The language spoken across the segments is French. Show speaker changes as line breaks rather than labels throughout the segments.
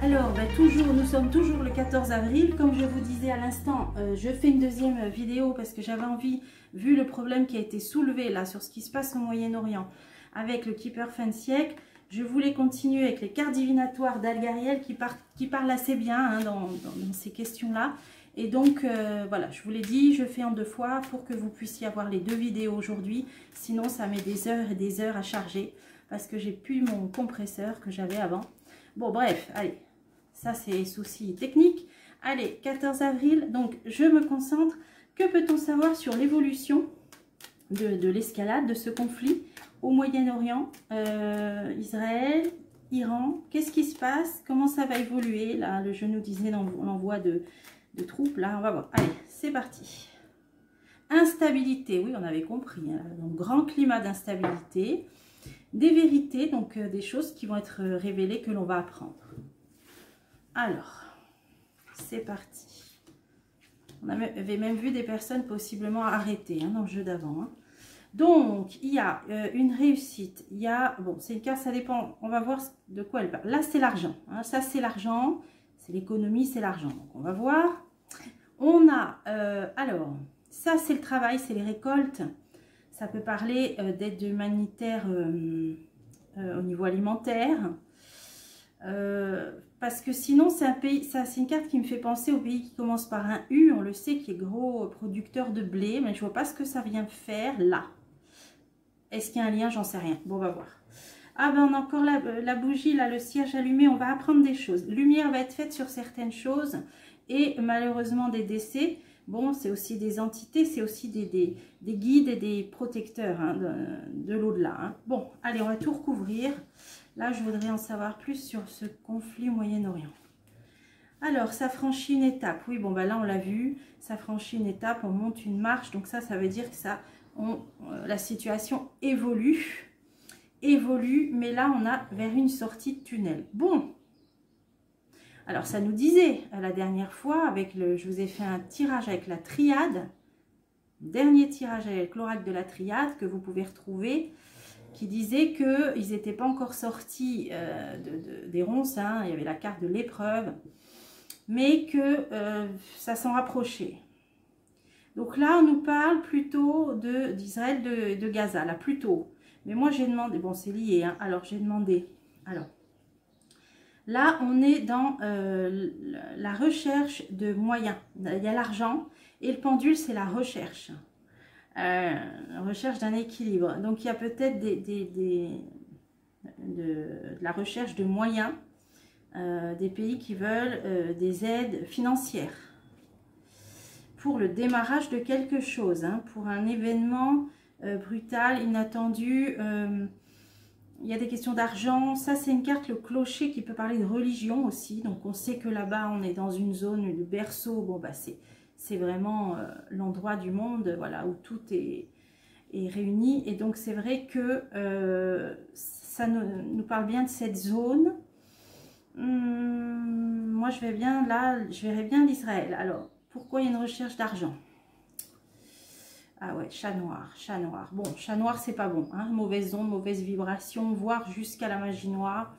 Alors, nous sommes toujours le 14 avril. Comme je vous disais à l'instant, je fais une deuxième vidéo parce que j'avais envie, vu le problème qui a été soulevé là sur ce qui se passe au Moyen-Orient avec le Keeper fin de siècle, je voulais continuer avec les cartes divinatoires d'Algariel qui parlent assez bien hein, dans ces questions-là. Et donc, voilà, je vous l'ai dit, je fais en 2 fois pour que vous puissiez avoir les 2 vidéos aujourd'hui. Sinon, ça met des heures et des heures à charger parce que j'ai plus mon compresseur que j'avais avant. Bon, bref, allez. Ça, c'est souci technique. Allez, 14 avril, donc je me concentre. Que peut-on savoir sur l'évolution de l'escalade de ce conflit au Moyen-Orient, Israël, Iran? Qu'est-ce qui se passe? Comment ça va évoluer? Là, je nous disais l'envoi de troupes. Là, on va voir. Allez, c'est parti. Instabilité, oui, on avait compris. Hein, donc, grand climat d'instabilité. Des vérités, donc des choses qui vont être révélées, que l'on va apprendre. Alors, c'est parti. On avait même vu des personnes possiblement arrêtées hein, dans le jeu d'avant. Hein. Donc, il y a une réussite. Il y a, bon, c'est une carte, ça dépend. On va voir de quoi elle parle. Là, c'est l'argent. Hein, ça, c'est l'argent. C'est l'économie, c'est l'argent. Donc, on va voir. On a, alors, ça, c'est le travail, c'est les récoltes. Ça peut parler d'aide humanitaire au niveau alimentaire. Parce que sinon c'est un pays, ça c'est une carte qui me fait penser au pays qui commence par un U, on le sait, qui est gros producteur de blé, mais je vois pas ce que ça vient faire là. Est-ce qu'il y a un lien? J'en sais rien. Bon, on va voir. Ah ben on a encore la bougie là, le cierge allumé, on va apprendre des choses. Lumière va être faite sur certaines choses et malheureusement des décès. Bon, c'est aussi des entités, c'est aussi des guides et des protecteurs hein, de l'au-delà. Hein. Bon, allez, on va tout recouvrir. Là, je voudrais en savoir plus sur ce conflit au Moyen-Orient. Alors, ça franchit une étape. Oui, bon, ben là, on l'a vu. Ça franchit une étape, on monte une marche. Donc ça veut dire que la situation évolue. Mais là, on a vers une sortie de tunnel. Bon. Alors, ça nous disait, la dernière fois, je vous ai fait un tirage avec la triade. Dernier tirage avec l'oracle de la triade que vous pouvez retrouver. Qui disait qu'ils n'étaient pas encore sortis des ronces, hein, il y avait la carte de l'épreuve, mais que ça s'en rapprochait. Donc là, on nous parle plutôt d'Israël, de Gaza, là, plutôt. Mais moi, j'ai demandé, bon, c'est lié, hein, alors j'ai demandé, alors, là, on est dans la recherche de moyens. Il y a l'argent, et le pendule, c'est la recherche. Recherche d'un équilibre. Donc il y a peut-être de la recherche de moyens des pays qui veulent des aides financières pour le démarrage de quelque chose, hein, pour un événement brutal, inattendu. Il y a des questions d'argent. Ça, c'est une carte, le clocher, qui peut parler de religion aussi. Donc on sait que là-bas, on est dans une zone de berceau. Bon, bah c'est vraiment l'endroit du monde voilà, où tout est réuni. Et donc, c'est vrai que ça nous parle bien de cette zone. Moi, je verrais bien l'Israël. Alors, pourquoi il y a une recherche d'argent? Ah ouais, chat noir, chat noir. Bon, chat noir, c'est pas bon. Hein, mauvaise onde, mauvaise vibration, voire jusqu'à la magie noire.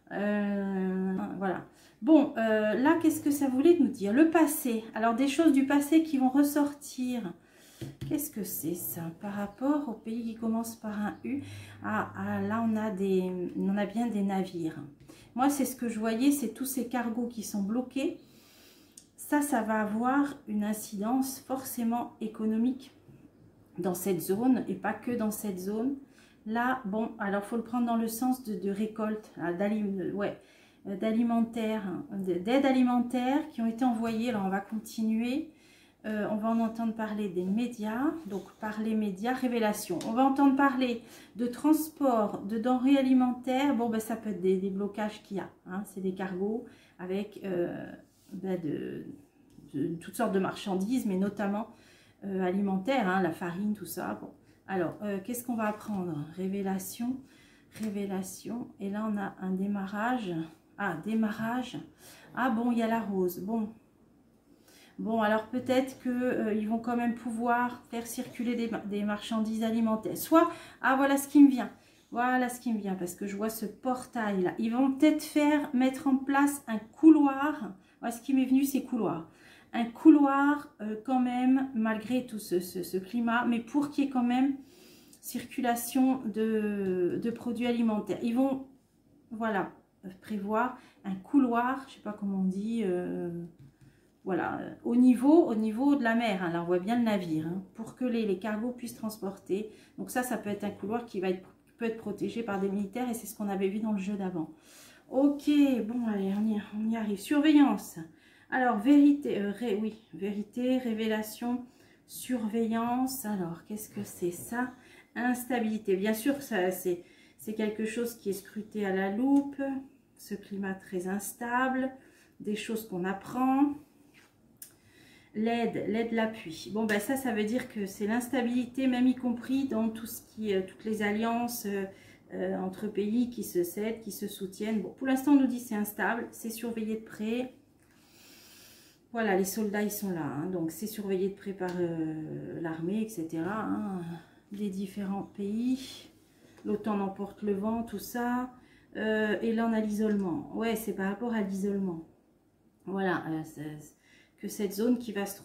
Voilà. Bon, là, qu'est-ce que ça voulait nous dire? Le passé. Alors, des choses du passé qui vont ressortir. Qu'est-ce que c'est ça? Par rapport au pays qui commence par un U. Là, on a bien des navires. Moi, c'est ce que je voyais, c'est tous ces cargos qui sont bloqués. Ça va avoir une incidence forcément économique dans cette zone et pas que dans cette zone. Là, bon, alors, il faut le prendre dans le sens de récolte, d'alimentaire, d'aide alimentaire qui ont été envoyées. Alors, on va continuer. On va en entendre parler des médias. Donc, par les médias, révélation. On va entendre parler de transport, de denrées alimentaires. Bon, ben, ça peut être des blocages qu'il y a. Hein. C'est des cargos avec toutes sortes de marchandises, mais notamment alimentaires, hein, la farine, tout ça. Bon. Alors, qu'est-ce qu'on va apprendre? Révélation, révélation. Et là, on a un démarrage. Ah, démarrage. Ah bon, il y a la rose. Bon, alors peut-être qu'ils vont quand même pouvoir faire circuler des marchandises alimentaires. Soit, ah voilà ce qui me vient. Voilà ce qui me vient, parce que je vois ce portail-là. Ils vont peut-être mettre en place un couloir. Voilà, ce qui m'est venu, c'est couloir. Un couloir quand même, malgré tout ce climat, mais pour qu'il y ait quand même circulation de produits alimentaires. Ils vont, voilà, prévoir un couloir, je ne sais pas comment on dit, voilà, au niveau de la mer, hein, là on voit bien le navire, hein, pour que les cargos puissent transporter. Donc ça peut être un couloir qui peut être protégé par des militaires, et c'est ce qu'on avait vu dans le jeu d'avant. Ok, bon allez, on y arrive. Surveillance. Alors, vérité, oui, vérité, révélation, surveillance. Alors, qu'est-ce que c'est ça? Instabilité. Bien sûr, c'est quelque chose qui est scruté à la loupe. Ce climat très instable. Des choses qu'on apprend. L'aide, l'appui. Bon, ben ça veut dire que c'est l'instabilité, même y compris dans tout ce qui, toutes les alliances entre pays qui se cèdent, qui se soutiennent. Bon, pour l'instant, on nous dit c'est instable, c'est surveillé de près. Voilà, les soldats, ils sont là. Hein, donc, c'est surveillé de près par l'armée, etc. Hein, des différents pays. L'OTAN emporte le vent, tout ça. Et là, on a l'isolement. Ouais, c'est par rapport à l'isolement. Voilà, que cette zone qui va se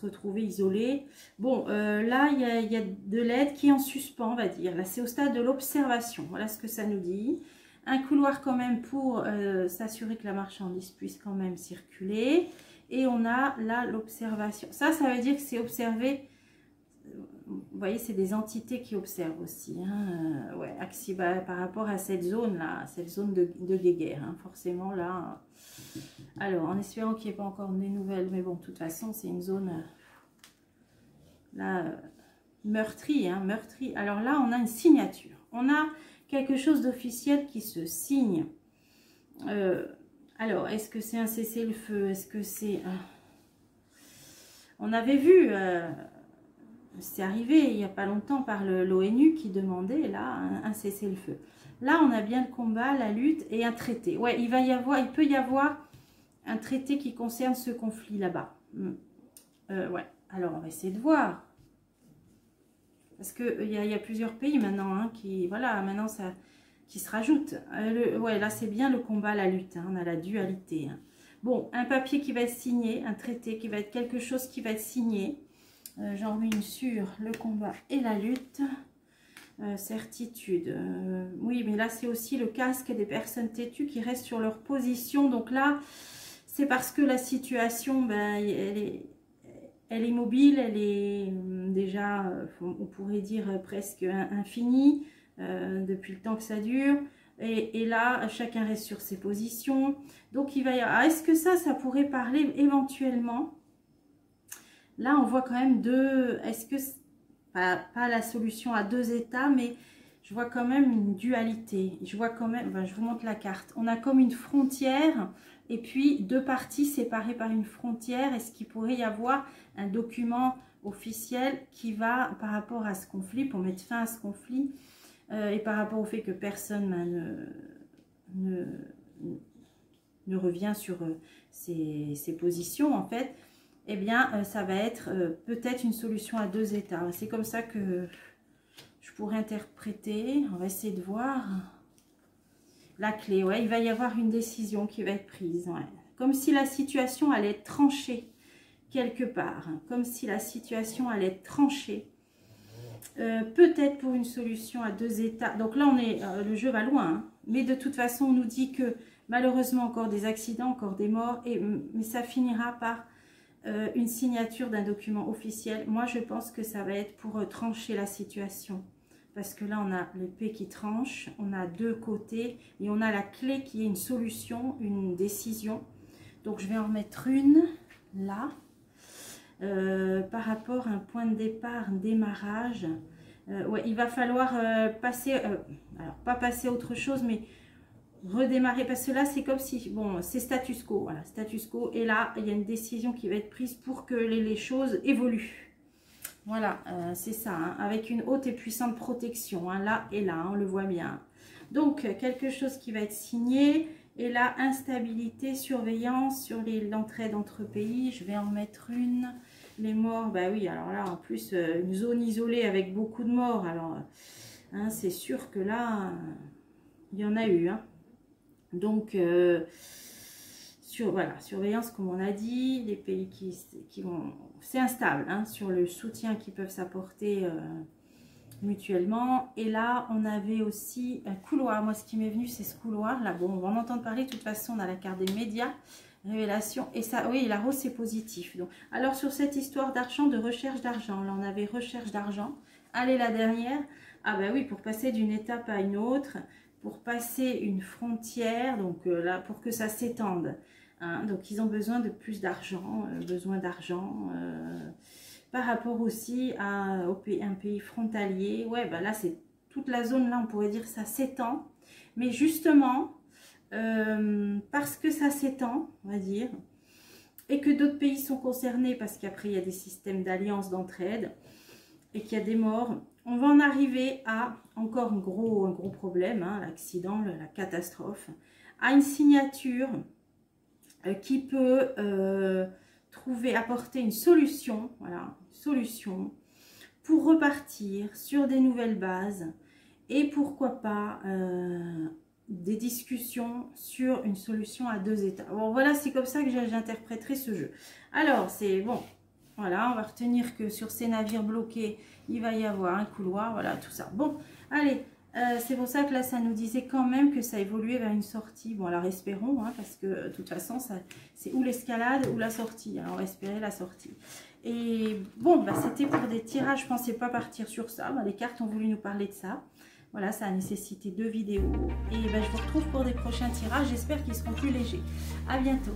retrouver isolée. Bon, là, il y a de l'aide qui est en suspens, on va dire. Là, c'est au stade de l'observation. Voilà ce que ça nous dit. Un couloir quand même pour s'assurer que la marchandise puisse quand même circuler. Et on a là l'observation. Ça veut dire que c'est observé. Vous voyez, c'est des entités qui observent aussi. Hein. Ouais, par rapport à cette zone-là, cette zone de guéguerre. Hein, forcément, là. Alors, en espérant qu'il n'y ait pas encore des nouvelles. Mais bon, de toute façon, c'est une zone là, meurtrie. Hein, meurtrie. Alors là, on a une signature. On a quelque chose d'officiel qui se signe. Alors, est-ce que c'est un cessez-le-feu? Est-ce que c'est... On avait vu, c'est arrivé il n'y a pas longtemps par l'ONU qui demandait là un cessez-le-feu. Là, on a bien le combat, la lutte et un traité. Ouais, il peut y avoir un traité qui concerne ce conflit là-bas. Ouais, alors on va essayer de voir. Parce qu'il y a plusieurs pays maintenant hein, qui... Voilà, maintenant ça... qui se rajoute. Ouais, là, c'est bien le combat, la lutte. Hein, on a la dualité. Hein. Bon, un papier qui va être signé, un traité qui va être quelque chose qui va être signé. J'en mets une sur le combat et la lutte. Certitude. Oui, mais là, c'est aussi le casque des personnes têtues qui restent sur leur position. Donc là, c'est parce que la situation, ben, elle est mobile, elle est déjà, on pourrait dire, presque infinie. Depuis le temps que ça dure, et là chacun reste sur ses positions, donc il va y avoir, est-ce que ça pourrait parler éventuellement, là on voit quand même deux, est-ce que pas la solution à deux états, mais je vois quand même une dualité, je vois quand même, je vous montre la carte, on a comme une frontière et puis deux parties séparées par une frontière. Est-ce qu'il pourrait y avoir un document officiel qui va par rapport à ce conflit, pour mettre fin à ce conflit, et par rapport au fait que personne ne revient sur ses positions, en fait, eh bien, ça va être peut-être une solution à deux états. C'est comme ça que je pourrais interpréter. On va essayer de voir. La clé, ouais, il va y avoir une décision qui va être prise. Ouais. Comme si la situation allait être tranchée quelque part. Hein. Comme si la situation allait être tranchée. Peut-être pour une solution à deux états. Donc là, le jeu va loin. Hein. Mais de toute façon, on nous dit que malheureusement, encore des accidents, encore des morts. Mais ça finira par une signature d'un document officiel. Moi, je pense que ça va être pour trancher la situation. Parce que là, on a l'épée qui tranche. On a deux côtés. Et on a la clé qui est une solution, une décision. Donc, je vais en remettre une là. Par rapport à un point de départ, un démarrage, ouais, il va falloir passer, alors pas passer à autre chose, mais redémarrer, parce que là c'est comme si, bon, c'est status quo, voilà, status quo, et là il y a une décision qui va être prise pour que les choses évoluent. Voilà, c'est ça, hein, avec une haute et puissante protection, hein, là et là, on le voit bien. Donc quelque chose qui va être signé. Et là, instabilité, surveillance sur l'entraide entre pays. Je vais en mettre une. Les morts, bah oui, alors là, en plus, une zone isolée avec beaucoup de morts. Alors, Hein, c'est sûr que là, il y en a eu. Hein. Donc, voilà, surveillance, comme on a dit, les pays qui vont... C'est instable, hein, sur le soutien qu'ils peuvent s'apporter mutuellement. Et là, on avait aussi un couloir. Moi, ce qui m'est venu, c'est ce couloir-là. Bon, on va en entendre parler. De toute façon, on a la carte des médias, révélation. Et ça, oui, la rose, c'est positif. Donc, alors, sur cette histoire d'argent, de recherche d'argent, là, on avait recherche d'argent. Allez, la dernière. Ah ben oui, pour passer d'une étape à une autre, pour passer une frontière, donc là, pour que ça s'étende. Hein, donc, ils ont besoin de plus d'argent, par rapport aussi à un pays frontalier. Ouais, ben là, c'est toute la zone, là, on pourrait dire que ça s'étend. Mais justement, parce que ça s'étend, on va dire, et que d'autres pays sont concernés, parce qu'après, il y a des systèmes d'alliance, d'entraide, et qu'il y a des morts, on va en arriver à, encore un gros problème, hein, l'accident, la catastrophe, à une signature qui peut apporter une solution, voilà, une solution pour repartir sur des nouvelles bases et pourquoi pas des discussions sur une solution à 2 États. Bon, voilà, c'est comme ça que j'interpréterai ce jeu. Alors, c'est bon, voilà, on va retenir que sur ces navires bloqués, il va y avoir un couloir, voilà, tout ça. Bon, allez, c'est pour ça que là, ça nous disait quand même que ça évoluait vers une sortie. Bon, alors espérons, hein, parce que de toute façon, c'est ou l'escalade ou la sortie. Alors, on va espérer la sortie. Et bon, bah, c'était pour des tirages, je ne pensais pas partir sur ça. Bah, les cartes ont voulu nous parler de ça. Voilà, ça a nécessité 2 vidéos. Et bah, je vous retrouve pour des prochains tirages. J'espère qu'ils seront plus légers. À bientôt.